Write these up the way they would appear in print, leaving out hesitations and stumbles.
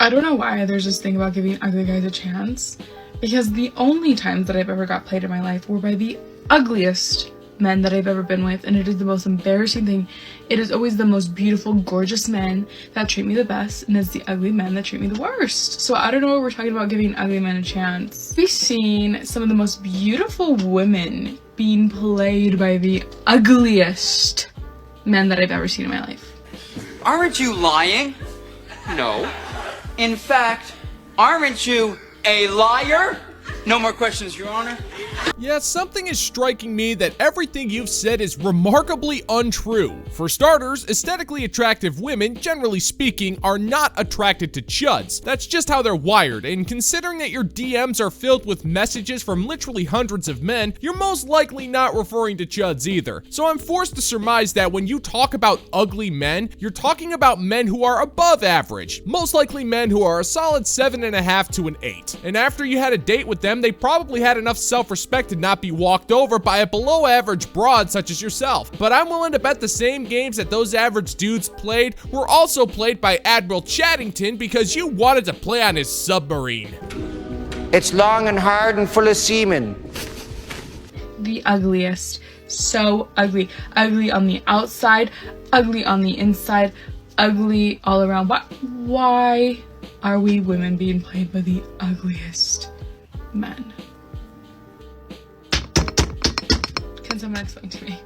I don't know why there's this thing about giving ugly guys a chance, because the only times that I've ever got played in my life were by the ugliest men that I've ever been with, and it is the most embarrassing thing. It is always the most beautiful, gorgeous men that treat me the best, and it's the ugly men that treat me the worst. So I don't know what we're talking about giving ugly men a chance. We've seen some of the most beautiful women being played by the ugliest men that I've ever seen in my life. Aren't you lying? No. In fact, aren't you a liar? No more questions, Your Honor. Yeah, something is striking me that everything you've said is remarkably untrue. For starters, aesthetically attractive women, generally speaking, are not attracted to chuds. That's just how they're wired, and considering that your DMs are filled with messages from literally hundreds of men, you're most likely not referring to chuds either. So I'm forced to surmise that when you talk about ugly men, you're talking about men who are above average, most likely men who are a solid 7.5 to an 8. And after you had a date with them, they probably had enough self-respect to not be walked over by a below average broad such as yourself. But I'm willing to bet the same games that those average dudes played were also played by Admiral Chattington because you wanted to play on his submarine. It's long and hard and full of semen. The ugliest. So ugly. Ugly on the outside, ugly on the inside, ugly all around. Why are we women being played by the ugliest men? Can someone explain to me?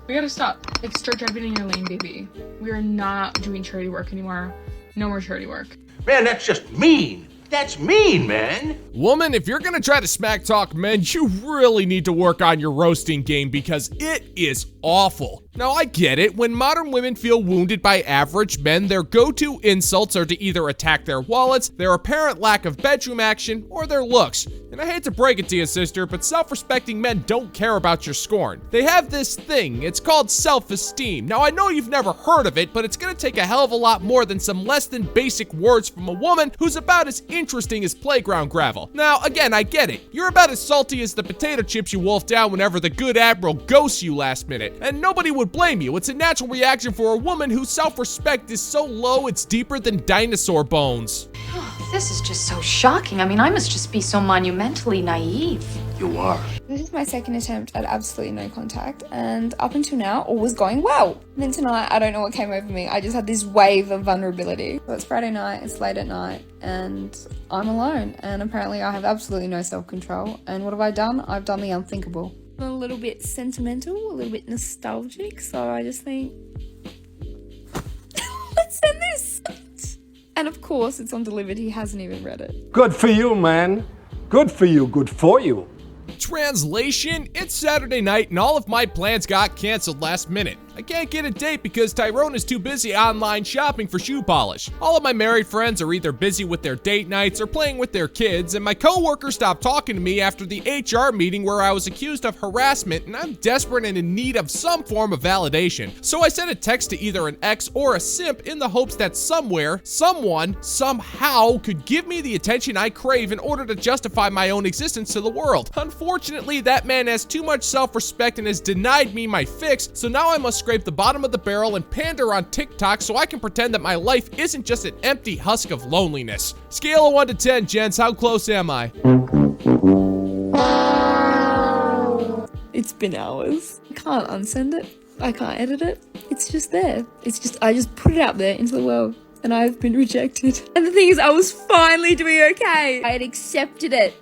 We gotta stop. Like, start driving in your lane, baby. We are not doing charity work anymore. No more charity work. Man, that's just mean. That's mean, man. Woman, if you're gonna try to smack talk men, you really need to work on your roasting game because it is awful. Now, I get it. When modern women feel wounded by average men, their go-to insults are to either attack their wallets, their apparent lack of bedroom action, or their looks. And I hate to break it to you, sister, but self-respecting men don't care about your scorn. They have this thing. It's called self-esteem. Now, I know you've never heard of it, but it's gonna take a hell of a lot more than some less than basic words from a woman who's about as interesting as playground gravel. Now, again, I get it. You're about as salty as the potato chips you wolf down whenever the good admiral ghosts you last minute, and nobody would blame you. It's a natural reaction for a woman whose self-respect is so low it's deeper than dinosaur bones. This is just so shocking. I mean, I must just be so monumentally naive. You are. This is my second attempt at absolutely no contact, and up until now, all was going well. And then tonight, I don't know what came over me. I just had this wave of vulnerability. So it's Friday night, it's late at night, and I'm alone. And apparently I have absolutely no self-control. And what have I done? I've done the unthinkable. I'm a little bit sentimental, a little bit nostalgic, so I just think, let's send this. And of course, it's undelivered. He hasn't even read it. Good for you, man. Good for you. Good for you. Translation, it's Saturday night and all of my plans got canceled last minute. I can't get a date because Tyrone is too busy online shopping for shoe polish. All of my married friends are either busy with their date nights or playing with their kids, and my coworker stopped talking to me after the HR meeting where I was accused of harassment, and I'm desperate and in need of some form of validation. So I sent a text to either an ex or a simp in the hopes that somewhere, someone, somehow could give me the attention I crave in order to justify my own existence to the world. Unfortunately, that man has too much self-respect and has denied me my fix, so now I must scrape the bottom of the barrel and pander on TikTok so I can pretend that my life isn't just an empty husk of loneliness. Scale of 1 to 10, gents, how close am I? It's been hours. I can't unsend it. I can't edit it. It's just there. I just put it out there into the world. And I've been rejected. And the thing is, I was finally doing okay. I had accepted it.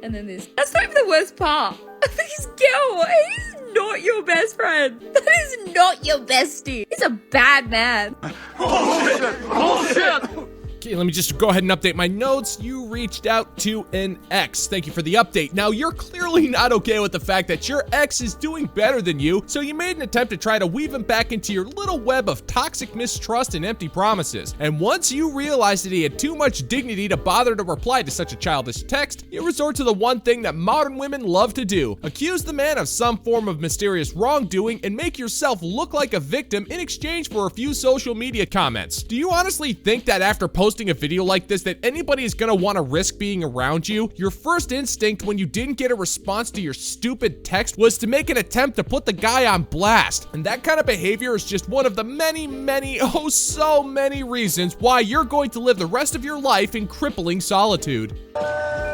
And then this. That's not even the worst part. This girl, he's not your best friend. That is not your bestie. He's a bad man. Bullshit! Okay, let me just go ahead and update my notes. You reached out to an ex. Thank you for the update. Now, you're clearly not okay with the fact that your ex is doing better than you, so you made an attempt to try to weave him back into your little web of toxic mistrust and empty promises. And once you realized that he had too much dignity to bother to reply to such a childish text, you resort to the one thing that modern women love to do: accuse the man of some form of mysterious wrongdoing and make yourself look like a victim in exchange for a few social media comments. Do you honestly think that after posting posting a video like this that anybody is gonna wanna risk being around you, your first instinct when you didn't get a response to your stupid text was to make an attempt to put the guy on blast. And that kind of behavior is just one of the many, oh so many reasons why you're going to live the rest of your life in crippling solitude.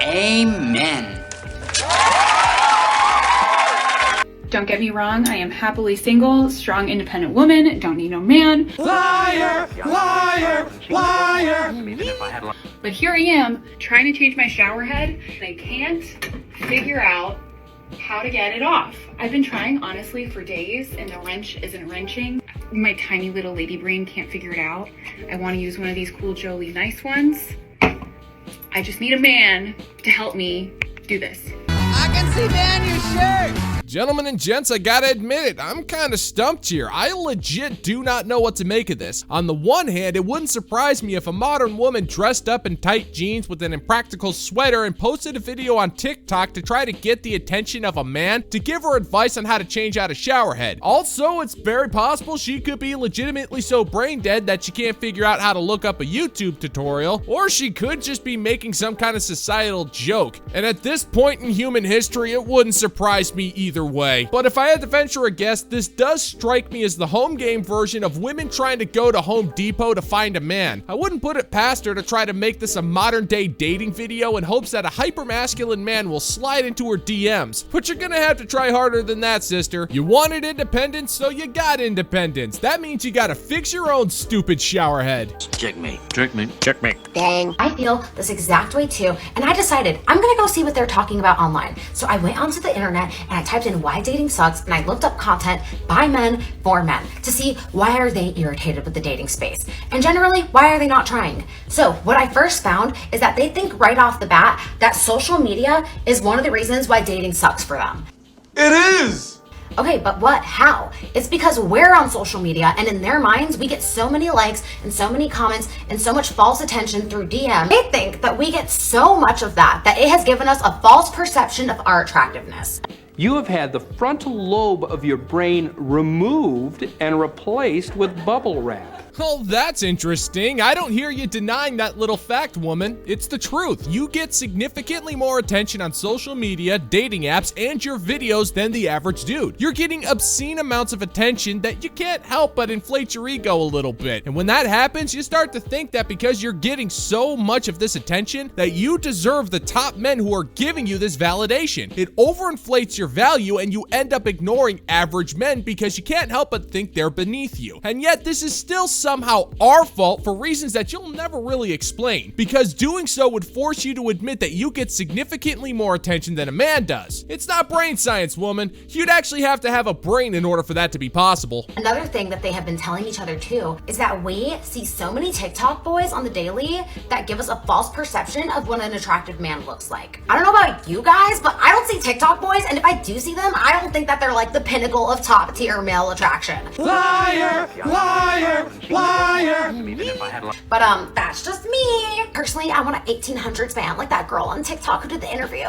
Amen. Don't get me wrong, I am happily single, strong, independent woman, don't need no man. Liar, liar, liar. But here I am, trying to change my shower head, and I can't figure out how to get it off. I've been trying, honestly, for days, and the wrench isn't wrenching. My tiny little lady brain can't figure it out. I want to use one of these cool Jolie nice ones. I just need a man to help me do this. I can see down your shirt. Gentlemen and gents, I gotta admit it, I'm kinda stumped here. I legit do not know what to make of this. On the one hand, it wouldn't surprise me if a modern woman dressed up in tight jeans with an impractical sweater and posted a video on TikTok to try to get the attention of a man to give her advice on how to change out a shower head. Also, it's very possible she could be legitimately so brain dead that she can't figure out how to look up a YouTube tutorial, or she could just be making some kind of societal joke. And at this point in human history, it wouldn't surprise me either way. But if I had to venture a guess, this does strike me as the home game version of women trying to go to Home Depot to find a man. I wouldn't put it past her to try to make this a modern day dating video in hopes that a hypermasculine man will slide into her DMs. But you're gonna have to try harder than that, sister. You wanted independence, so you got independence. That means you gotta fix your own stupid shower head. Checkmate. Gang. I feel this exact way too, and I decided I'm gonna go see what they're talking about online. So I went onto the internet and I typed in why dating sucks, and I looked up content by men for men to see why are they irritated with the dating space, and generally why are they not trying. So what I first found is that they think right off the bat that social media is one of the reasons why dating sucks for them. It is! Okay, but what? How? It's because we're on social media, and in their minds, we get so many likes and so many comments and so much false attention through DM. They think that we get so much of that it has given us a false perception of our attractiveness. You have had the frontal lobe of your brain removed and replaced with bubble wrap. Oh, that's interesting. I don't hear you denying that little fact, woman. It's the truth. You get significantly more attention on social media, dating apps, and your videos than the average dude. You're getting obscene amounts of attention that you can't help but inflate your ego a little bit. And when that happens, you start to think that because you're getting so much of this attention, that you deserve the top men who are giving you this validation. It overinflates your value, and you end up ignoring average men because you can't help but think they're beneath you. And yet, this is still somehow our fault for reasons that you'll never really explain, because doing so would force you to admit that you get significantly more attention than a man does. It's not brain science, woman. You'd actually have to have a brain in order for that to be possible. Another thing that they have been telling each other too is that we see so many TikTok boys on the daily that give us a false perception of what an attractive man looks like. I don't know about you guys, but I don't see TikTok boys, and if I do see them, I don't think that they're like the pinnacle of top tier male attraction. Liar, liar, liar. But that's just me. Personally, I want an 1800s man like that girl on TikTok who did the interview.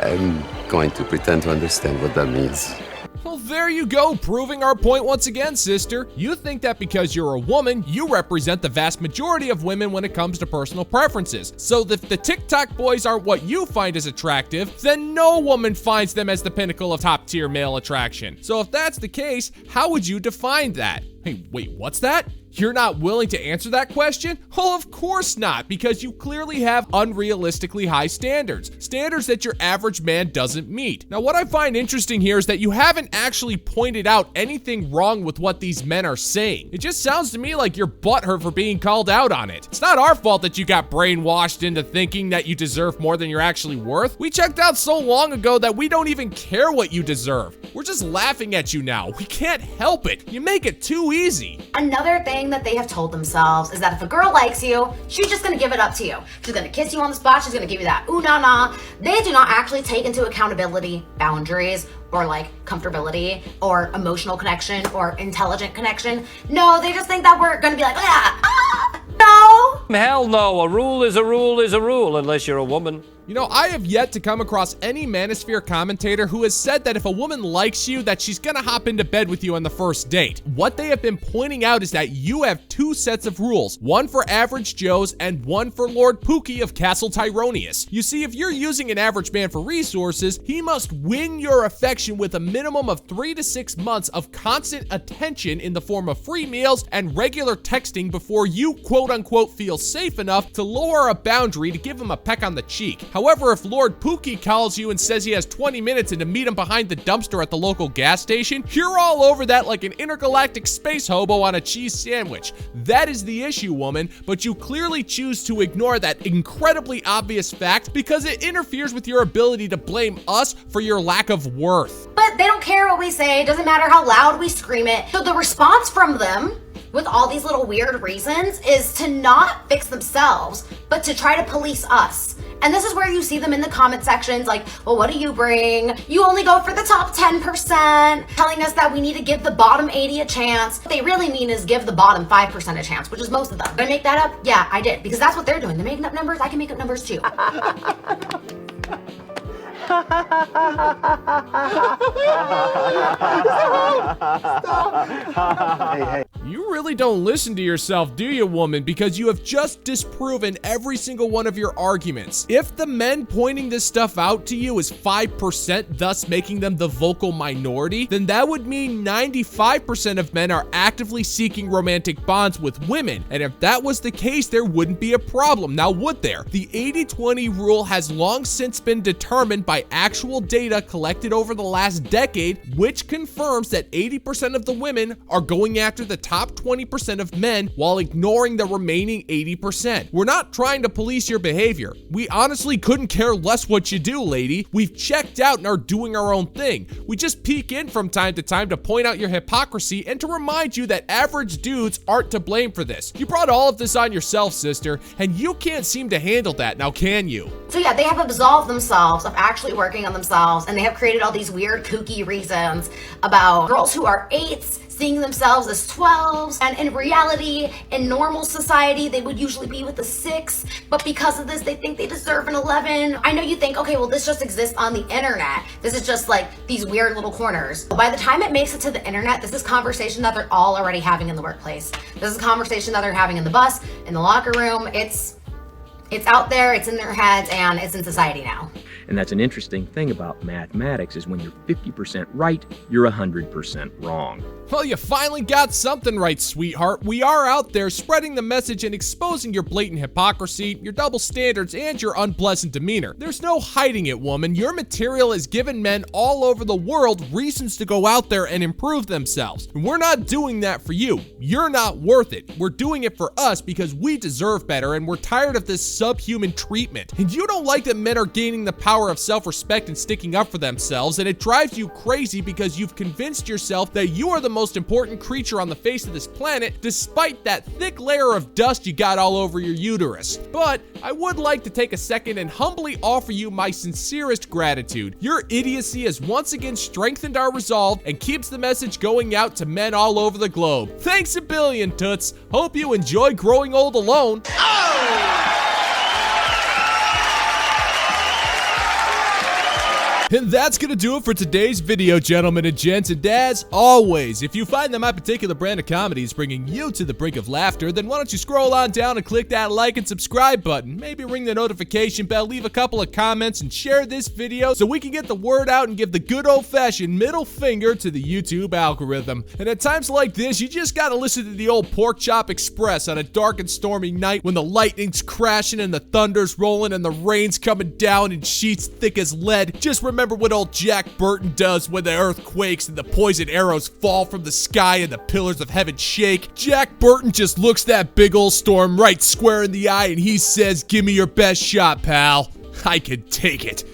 I'm going to pretend to understand what that means. Well, there you go, proving our point once again, sister. You think that because you're a woman, you represent the vast majority of women when it comes to personal preferences. So if the TikTok boys aren't what you find as attractive, then no woman finds them as the pinnacle of top-tier male attraction. So if that's the case, how would you define that? Hey, wait, what's that? You're not willing to answer that question? Oh, of course not, because you clearly have unrealistically high standards. Standards that your average man doesn't meet. Now, what I find interesting here is that you haven't actually pointed out anything wrong with what these men are saying. It just sounds to me like you're butthurt for being called out on it. It's not our fault that you got brainwashed into thinking that you deserve more than you're actually worth. We checked out so long ago that we don't even care what you deserve. We're just laughing at you now. We can't help it. You make it too easy. Another thing that they have told themselves is that if a girl likes you, she's just gonna give it up to you. She's gonna kiss you on the spot, she's gonna give you that ooh na na. They do not actually take into accountability boundaries or like comfortability or emotional connection or intelligent connection. No, they just think that we're gonna be like, no. Hell no, a rule is a rule is a rule unless you're a woman. You know, I have yet to come across any Manosphere commentator who has said that if a woman likes you, that she's gonna hop into bed with you on the first date. What they have been pointing out is that you have two sets of rules, one for average Joes and one for Lord Pookie of Castle Tyronius. You see, if you're using an average man for resources, he must win your affection with a minimum of 3 to 6 months of constant attention in the form of free meals and regular texting before you quote-unquote feel safe enough to lower a boundary to give him a peck on the cheek. However, if Lord Pookie calls you and says he has 20 minutes and to meet him behind the dumpster at the local gas station, you're all over that like an intergalactic space hobo on a cheese sandwich. That is the issue, woman, but you clearly choose to ignore that incredibly obvious fact because it interferes with your ability to blame us for your lack of worth. But they don't care what we say. It doesn't matter how loud we scream it. So the response from them with all these little weird reasons is to not fix themselves, but to try to police us. And this is where you see them in the comment sections like, well, what do you bring? You only go for the top 10%, telling us that we need to give the bottom 80 a chance. What they really mean is give the bottom 5% a chance, which is most of them. Did I make that up? Yeah, I did, because that's what they're doing. They're making up numbers. I can make up numbers too. Hey. You really don't listen to yourself, do you, woman? Because you have just disproven every single one of your arguments. If the men pointing this stuff out to you is 5%, thus making them the vocal minority, then that would mean 95% of men are actively seeking romantic bonds with women. And if that was the case, there wouldn't be a problem. Now, would there? The 80-20 rule has long since been determined by actual data collected over the last decade, which confirms that 80% of the women are going after the top 20% of men while ignoring the remaining 80%. We're not trying to police your behavior. We honestly couldn't care less what you do, lady. We've checked out and are doing our own thing. We just peek in from time to time to point out your hypocrisy and to remind you that average dudes aren't to blame for this. You brought all of this on yourself, sister, and you can't seem to handle that, now can you? So yeah, they have absolved themselves of actually working on themselves, and they have created all these weird kooky reasons about girls who are 8s seeing themselves as 12s, and in reality, in normal society, they would usually be with a 6, but because of this, they think they deserve an 11. I know you think, okay, well, this just exists on the internet. This is just like these weird little corners. By the time it makes it to the internet, this is conversation that they're all already having in the workplace. This is conversation that they're having in the bus, in the locker room. It's out there, it's in their heads, and it's in society now. And that's an interesting thing about mathematics is when you're 50% right, you're 100% wrong. Well, you finally got something right, sweetheart. We are out there spreading the message and exposing your blatant hypocrisy, your double standards, and your unpleasant demeanor. There's no hiding it, woman. Your material has given men all over the world reasons to go out there and improve themselves. And we're not doing that for you. You're not worth it. We're doing it for us because we deserve better and we're tired of this subhuman treatment. And you don't like that men are gaining the power of self-respect and sticking up for themselves, and it drives you crazy because you've convinced yourself that you are the most important creature on the face of this planet, despite that thick layer of dust you got all over your uterus. But I would like to take a second and humbly offer you my sincerest gratitude. Your idiocy has once again strengthened our resolve and keeps the message going out to men all over the globe. Thanks a billion, Toots. Hope you enjoy growing old alone. And that's gonna do it for today's video, gentlemen and gents, and as always, if you find that my particular brand of comedy is bringing you to the brink of laughter, then why don't you scroll on down and click that like and subscribe button, maybe ring the notification bell, leave a couple of comments, and share this video so we can get the word out and give the good old-fashioned middle finger to the YouTube algorithm. And at times like this, you just gotta listen to the old Pork Chop Express on a dark and stormy night when the lightning's crashing and the thunder's rolling and the rain's coming down in sheets thick as lead. Just remember what old Jack Burton does when the earth quakes and the poison arrows fall from the sky and the pillars of heaven shake. Jack Burton just looks that big old storm right square in the eye and he says, "Give me your best shot, pal. I can take it."